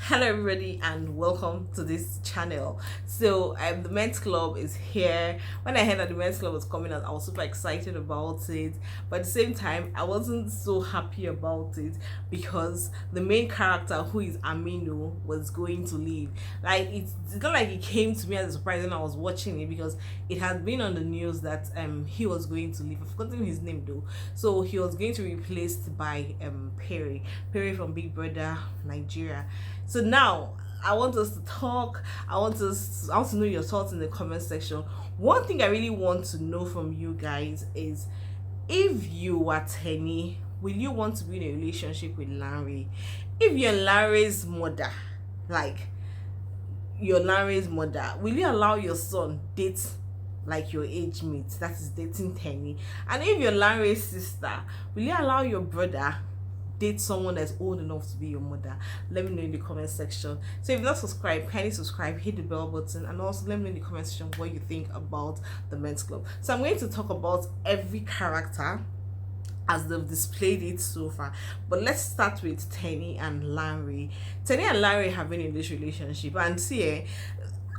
Hello everybody and welcome to this channel. The men's club is here. When I heard that the men's club was coming out, I was super excited about it, but at the same time I wasn't so happy about it because the main character, who is Aminu, was going to leave. It's not like it came to me as a surprise when I was watching it, because it had been on the news that he was going to leave. I've forgotten his name though. So he was going to be replaced by Perry from Big Brother Nigeria. So now I want us to talk. I want to know your thoughts in the comment section. One thing I really want to know from you guys is, if you were Tenny, will you want to be in a relationship with Larry? If you're Larry's mother, like your Larry's mother, will you allow your son date like your age mate, that is dating Tenny? And if you're Larry's sister, will you allow your brother date someone that's old enough to be your mother? Let me know in the comment section. So if you're not subscribed, kindly subscribe, hit the bell button, and also let me know in the comment section what you think about the men's club. So I'm going to talk about every character as they've displayed it so far, but let's start with Tenny and Larry. Tenny and Larry have been in this relationship, and see,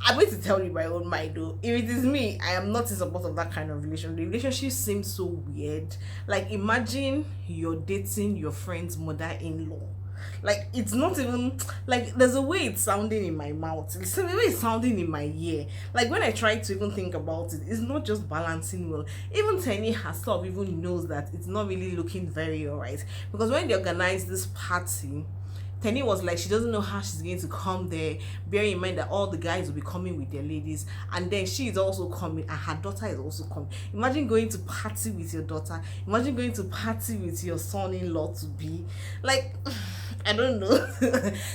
I'm going to tell you my own mind though. If it is me, I am not in support of that kind of relation. The relationship seems so weird. Like, imagine you're dating your friend's mother-in-law. Like, it's not even like, there's a way it's sounding in my mouth. It's the way it's sounding in my ear. Like, when I try to even think about it, it's not just balancing well. Even Tenny herself even knows that it's not really looking very alright. Because when they organized this party, Tenny was like, she doesn't know how she's going to come there, bearing in mind that all the guys will be coming with their ladies, and then she is also coming, and her daughter is also coming. Imagine going to party with your daughter. Imagine going to party with your son-in-law to be. Like, I don't know.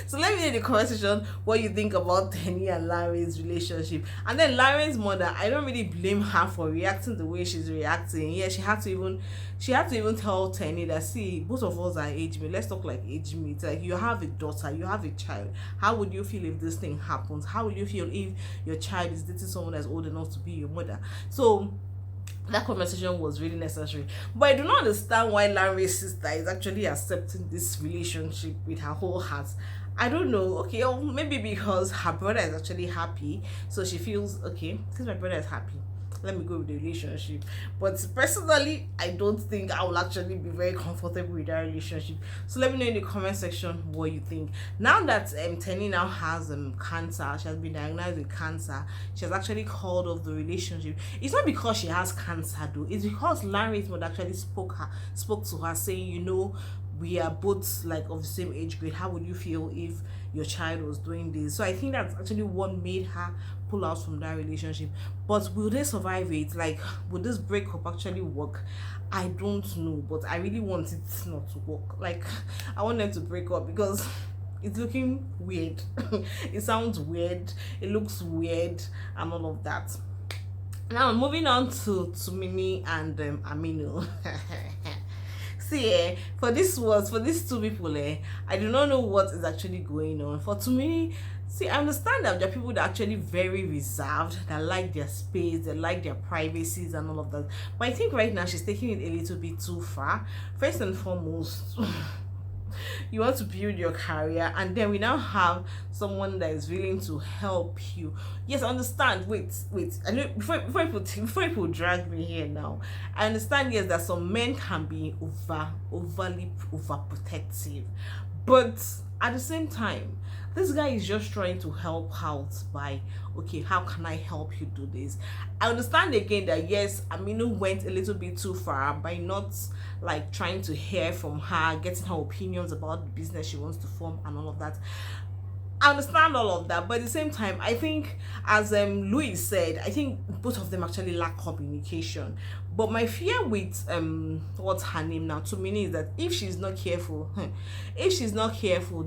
So let me know in the comment section what you think about Tenny and Larry's relationship. And then Larry's mother, I don't really blame her for reacting the way she's reacting. Yeah, she had to even tell Tenny that, see, both of us are age mates. Let's talk like age mates. Like, you have a daughter, you have a child. How would you feel if this thing happens? How would you feel if your child is dating someone that's old enough to be your mother? So that conversation was really necessary. But I do not understand why Larry's sister is actually accepting this relationship with her whole heart. I don't know. Okay, or maybe because her brother is actually happy, so she feels, okay, since my brother is happy, let me go with the relationship. But personally, I don't think I will actually be very comfortable with that relationship. So let me know in the comment section what you think. Now that Tenny now has cancer, she has been diagnosed with cancer, she has actually called off the relationship. It's not because she has cancer though, it's because Larry's mother actually spoke to her, saying, we are both like of the same age grade. How would you feel if your child was doing this? So I think that's actually what made her pull out from that relationship. But will they survive it? Like, will this breakup actually work? I don't know, but I really want it not to work. Like, I want them to break up because it's looking weird. It sounds weird, it looks weird, and all of that. Now moving on to Tumini and Aminu. See, for these two people, I do not know what is actually going on. For Tumini, see, I understand that there are people that are actually very reserved, that like their space, that like their privacies and all of that. But I think right now she's taking it a little bit too far. First and foremost, you want to build your career, and then we now have someone that is willing to help you. Yes, I understand. Wait, I know, before people drag me here now, I understand, yes, that some men can be overly overprotective, but at the same time, this guy is just trying to help out by, okay, how can I help you do this? I understand again that, yes, Aminu went a little bit too far by not like trying to hear from her, getting her opinions about the business she wants to form and all of that. I understand all of that, but at the same time, I think, as Louis said, I think both of them actually lack communication. But my fear with what's her name now, Tumini, is that if she's not careful,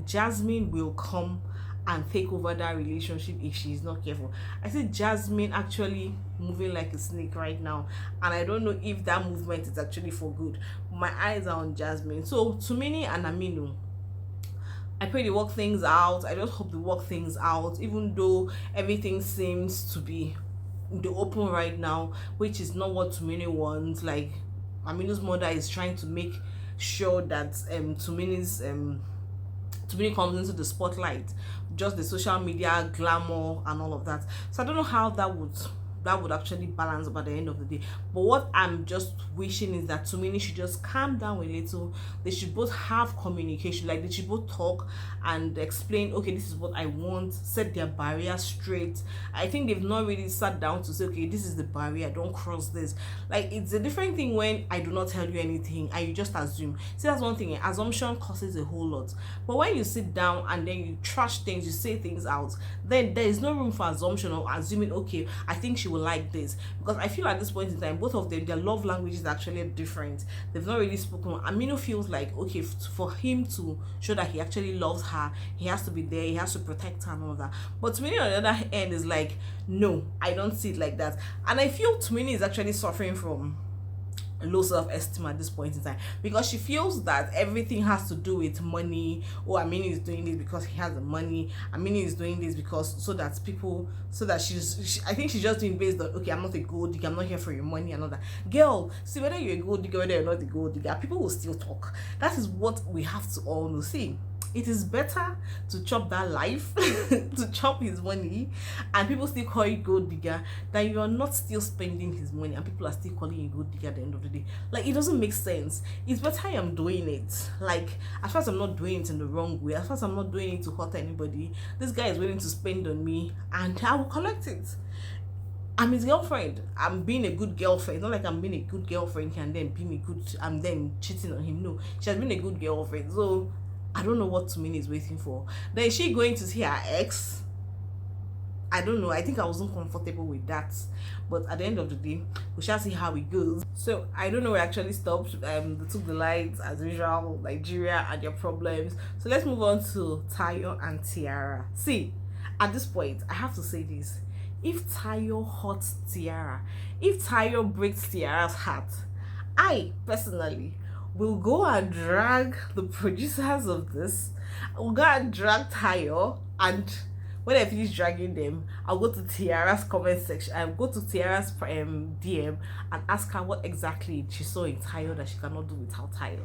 Jasmine will come and take over that relationship if she's not careful. I see Jasmine actually moving like a snake right now, and I don't know if that movement is actually for good. My eyes are on Jasmine. So Tumini and Aminu, I pray they work things out. I just hope they work things out, even though everything seems to be in the open right now, which is not what Tumini wants. Like, Aminu's mother is trying to make sure that Tumini comes into the spotlight, just the social media glamour and all of that. So I don't know how that would actually balance by the end of the day. But what I'm just wishing is that Tumini should just calm down a little. They should both have communication, like they should both talk and explain, okay, this is what I want, set their barrier straight. I think they've not really sat down to say, okay, this is the barrier, don't cross this. Like, it's a different thing when I do not tell you anything and you just assume. See, that's one thing. Assumption causes a whole lot. But when you sit down and then you trash things, you say things out, then there is no room for assumption or assuming, okay, I think she will like this. Because I feel at this point in time, both of them, their love language is actually different. They've not really spoken. Aminu feels like, okay, for him to show that he actually loves her, he has to be there, he has to protect her and all of that. But Tumini on the other end is like, no, I don't see it like that. And I feel Tumini is actually suffering from low self-esteem at this point in time, because she feels that everything has to do with money. Oh, Aminu is doing this because he has the money. Aminu is doing this because so that I think she's just doing based on, okay, I'm not a gold digger, I'm not here for your money and all that. Girl, see, whether you're a gold digger, whether you're not a gold digger, people will still talk. That is what we have to all know. See, it is better to chop that life, to chop his money, and people still call you gold digger, than you are not still spending his money and people are still calling you gold digger at the end of the day. Like, it doesn't make sense. It's better I am doing it. Like, as far as I'm not doing it in the wrong way, as far as I'm not doing it to hurt anybody, this guy is willing to spend on me and I will collect it. I'm his girlfriend. I'm being a good girlfriend. It's not like I'm being a good girlfriend and then I'm then cheating on him. No, she has been a good girlfriend. So I don't know what Tumini is waiting for. Then is she going to see her ex? I don't know. I think I wasn't comfortable with that. But at the end of the day, we shall see how it goes. So I don't know where I actually stopped. They took the lights as usual, Nigeria and their problems. So let's move on to Tayo and Tiara. See, at this point, I have to say this. If Tayo hurts Tiara, if Tayo breaks Tiara's heart, I personally will go and drag the producers of this. I'll go and drag Tayo, and when I finish dragging them, I'll go to Tiara's comment section. I'll go to Tiara's DM and ask her what exactly she saw in Tayo that she cannot do without Tayo.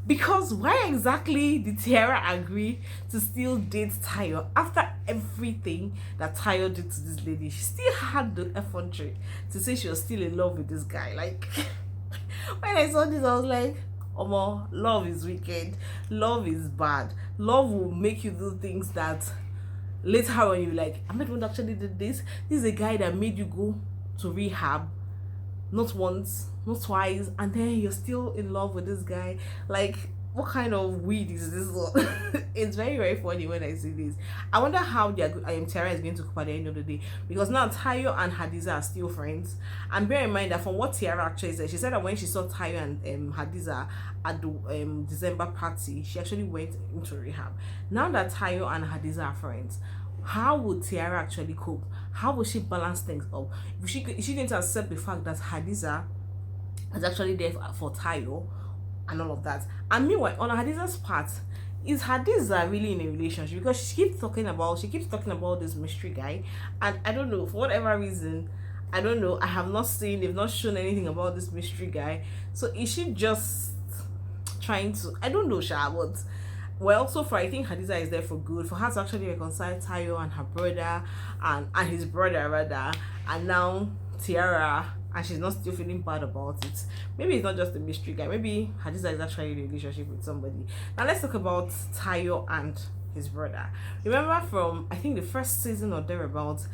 Because why exactly did Tiara agree to still date Tayo after everything that Tayo did to this lady? She still had the effrontery to say she was still in love with this guy. Like, when I saw this, I was like, Omo, love is wicked. Love is bad. Love will make you do things that later on you're like, I'm not the one that actually did this. This is a guy that made you go to rehab not once, not twice, and then you're still in love with this guy. Like, what kind of weed is this one? It's very, very funny when I see this. I wonder how Tiara is going to cope at the end of the day, because now Tayo and Hadiza are still friends. And bear in mind that from what Tiara actually said, she said that when she saw Tayo and Hadiza at the December party, she actually went into rehab. Now that Tayo and Hadiza are friends, how would Tiara actually cope? How will she balance things up? Is she going to accept the fact that Hadiza is actually there for Tayo and all of that? And meanwhile, on Hadiza's part, is Hadiza really in a relationship? Because she keeps talking about this mystery guy, and I don't know, for whatever reason, I don't know, I have not seen, they've not shown anything about this mystery guy. So is she just trying to, I don't know, but well, so far I think Hadiza is there for good, for her to actually reconcile Tayo and her brother and his brother rather, and now Tiara, and she's not still feeling bad about it. Maybe it's not just a mystery guy, maybe Hadiza is actually in a relationship with somebody. Now let's talk about Tayo and his brother. Remember from, I think, the first season or thereabouts,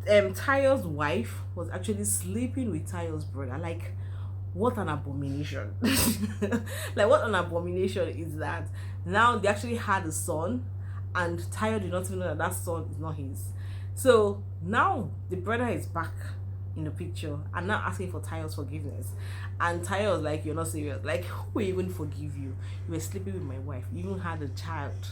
Tayo's wife was actually sleeping with Tayo's brother. Like, what an abomination. Like, what an abomination is that? Now they actually had a son, and Tayo did not even know that son is not his. So now the brother is back in the picture and now asking for Tayo's forgiveness, and Tayo was like, you're not serious. Like, who will even forgive you? You were sleeping with my wife, you even had a child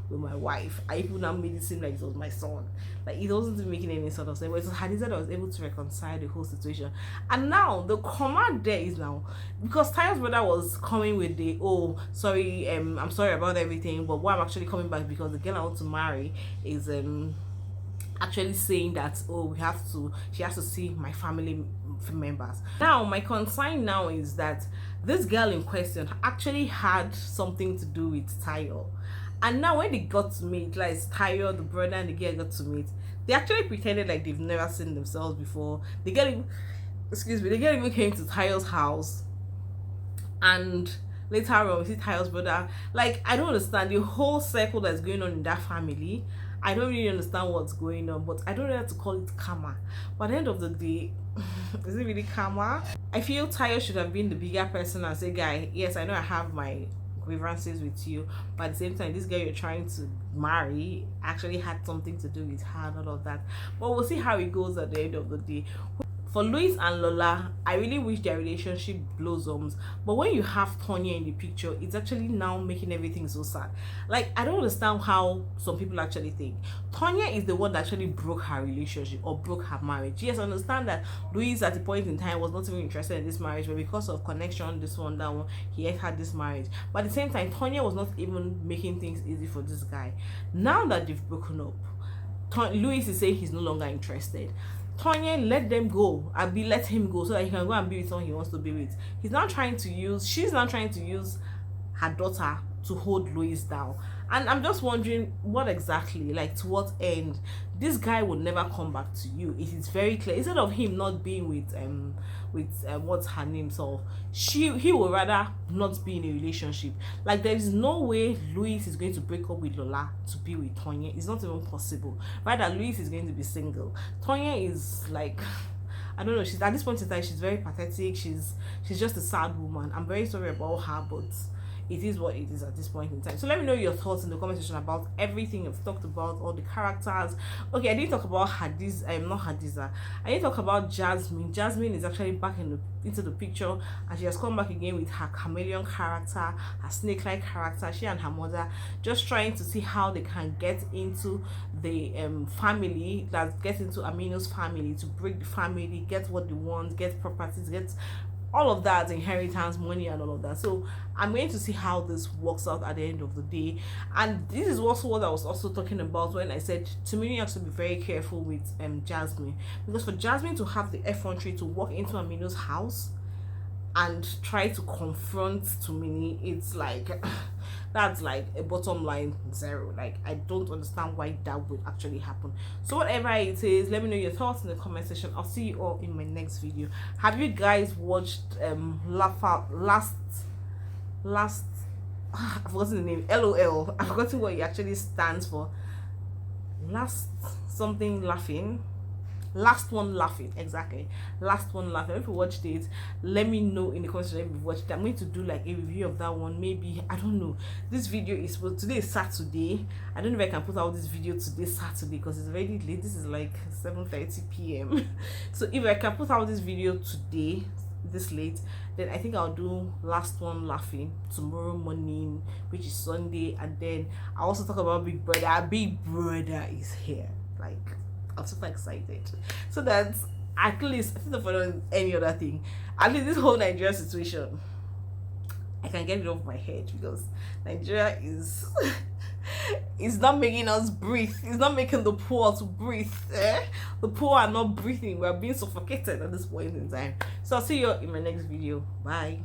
with my wife. I even now made it seem like it was my son. Like, it wasn't making any sort of sense. But it was Hadiza that was able to reconcile the whole situation. And now the command there is now, because Tayo's brother was coming with the, oh, sorry, I'm sorry about everything, but why I'm actually coming back because the girl I want to marry is actually saying that, oh, she has to see my family members. Now my concern now is that this girl in question actually had something to do with Tayo, And now when they got to meet, like Tayo, the brother and the girl got to meet, they actually pretended like they've never seen themselves before. They get even, excuse me, they get even came to Tayo's house, and later on we see Tayo's brother. Like, I don't understand the whole circle that's going on in that family. I don't really understand what's going on, but I don't know how to call it karma. But at the end of the day, is it really karma? I feel Tayo should have been the bigger person and say, guy, yes, I know I have my grievances with you, but at the same time, this girl you're trying to marry actually had something to do with her and all of that. But we'll see how it goes at the end of the day. For Louis and Lola, I really wish their relationship blossoms, but when you have Tonya in the picture, it's actually now making everything so sad. Like, I don't understand how some people actually think. Tonya is the one that actually broke her relationship or broke her marriage. Yes, I understand that Louis at the point in time was not even interested in this marriage, but because of connection, this one, that one, he had this marriage. But at the same time, Tonya was not even making things easy for this guy. Now that they've broken up, Louis is saying he's no longer interested. Tonya let them go and let him go so that he can go and be with someone he wants to be with. She's now trying to use her daughter to hold Louis down. And I'm just wondering what exactly, like to what end. This guy will never come back to you. It is very clear. Instead of him not being with what's her name, so he would rather not be in a relationship. Like, there is no way Louis is going to break up with Lola to be with Tonya. It's not even possible. Rather, Louis is going to be single. Tonya is like, I don't know, she's at this point in time, she's very pathetic. She's just a sad woman. I'm very sorry about her, but it is what it is at this point in time. So let me know your thoughts in the comment section about everything I've talked about, all the characters. Okay, I didn't talk about not Hadiza. I didn't talk about Jasmine. Jasmine is actually back into the picture, and she has come back again with her chameleon character, her snake-like character. She and her mother just trying to see how they can get into the family, that get into Amino's family, to break the family, get what they want, get properties, get all of that, inheritance, money and all of that. So I'm going to see how this works out at the end of the day. And this is also what I was also talking about when I said Tumini has to be very careful with Jasmine, because for Jasmine to have the effrontery to walk into Amino's house and try to confront Tumini, it's like that's like a bottom line 0. Like, I don't understand why that would actually happen. So whatever it is, let me know your thoughts in the comment section. I'll see you all in my next video. Have you guys watched last I've forgotten the name, LOL, I've forgotten what it actually stands for. Last something laughing, last one laughing, exactly, last one laughing. If you watched it, let me know in the comments if you've watched it. I'm going to do like a review of that one, maybe, I don't know. This video is, well, today is Saturday. I don't know if I can put out this video today Saturday because it's very late. This is like 7:30 p.m. So if I can put out this video today this late, then I think I'll do last one laughing tomorrow morning, which is Sunday. And then I'll also talk about Big Brother. Big Brother is here. Like, I'm super excited. So that at least, instead of any other thing, at least this whole Nigeria situation, I can get it off my head, because Nigeria is is not making us breathe. It's not making the poor to breathe. The poor are not breathing. We are being suffocated at this point in time. So I'll see you in my next video. Bye.